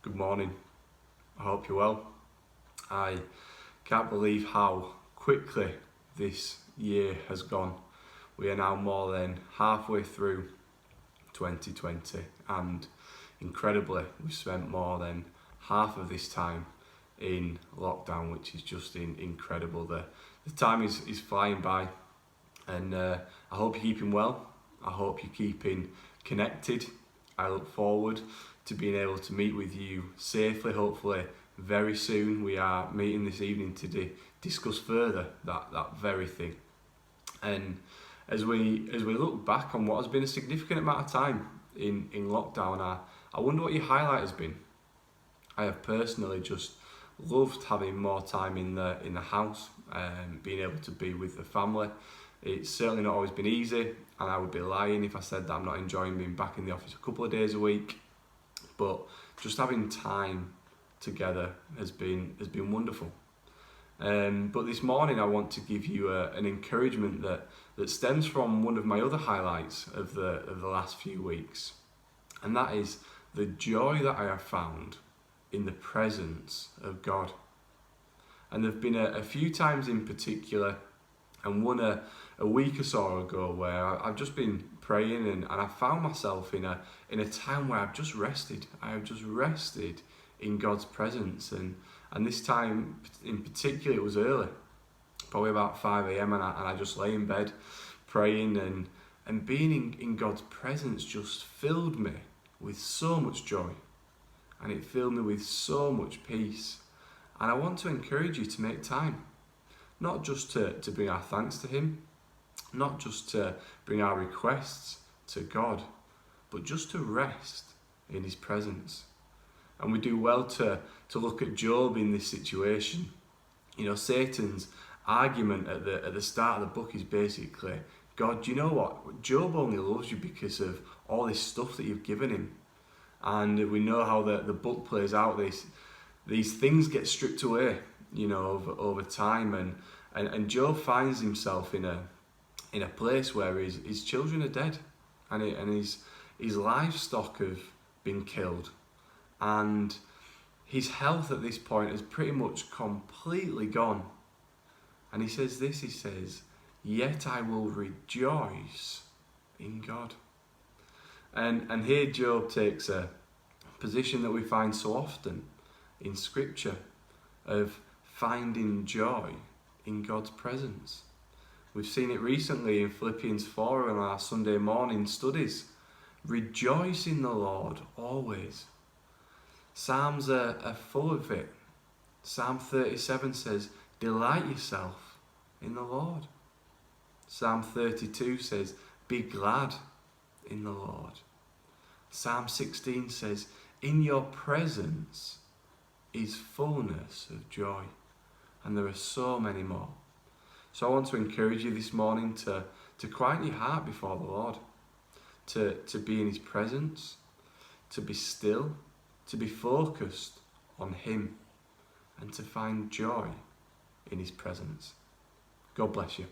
Good morning. I hope you're well. I can't believe how quickly this year has gone. We are now more than halfway through 2020, and incredibly, we've spent more than half of this time in lockdown, which is just incredible. The time is flying by, and I hope you're keeping well. I hope you're keeping connected. I look forward to being able to meet with you safely, hopefully very soon. We are meeting this evening to discuss further that very thing. And as we look back on what has been a significant amount of time in lockdown, I wonder what your highlight has been. I have personally just loved having more time in the house and being able to be with the family. It's certainly not always been easy, and I would be lying if I said that I'm not enjoying being back in the office a couple of days a week. But just having time together has been wonderful. But this morning I want to give you an encouragement that stems from one of my other highlights of the last few weeks, and that is the joy that I have found in the presence of God. And there have been a few times in particular, and one a week or so ago, where I've just been praying and I found myself in a time where I've just rested. I have just rested in God's presence, and this time in particular it was early, probably about 5 a.m. and I just lay in bed praying, and being in God's presence just filled me with so much joy, and it filled me with so much peace. And I want to encourage you to make time, not just to bring our thanks to Him, not just to bring our requests to God, but just to rest in His presence. And we do well to look at Job in this situation. You know, Satan's argument at the start of the book is basically, God, do you know what? Job only loves you because of all this stuff that you've given him. And we know how the book plays out. These things get stripped away, you know, over time, and Job finds himself in a place where his children are dead, and his livestock have been killed, and his health at this point is pretty much completely gone. And he says, yet I will rejoice in God. And here Job takes a position that we find so often in Scripture of finding joy in God's presence. We've seen it recently in Philippians 4 in our Sunday morning studies. Rejoice in the Lord always. Psalms are full of it. Psalm 37 says, delight yourself in the Lord. Psalm 32 says, be glad in the Lord. Psalm 16 says, in your presence is fullness of joy. And there are so many more. So I want to encourage you this morning to quieten your heart before the Lord, to be in His presence, to be still, to be focused on Him, and to find joy in His presence. God bless you.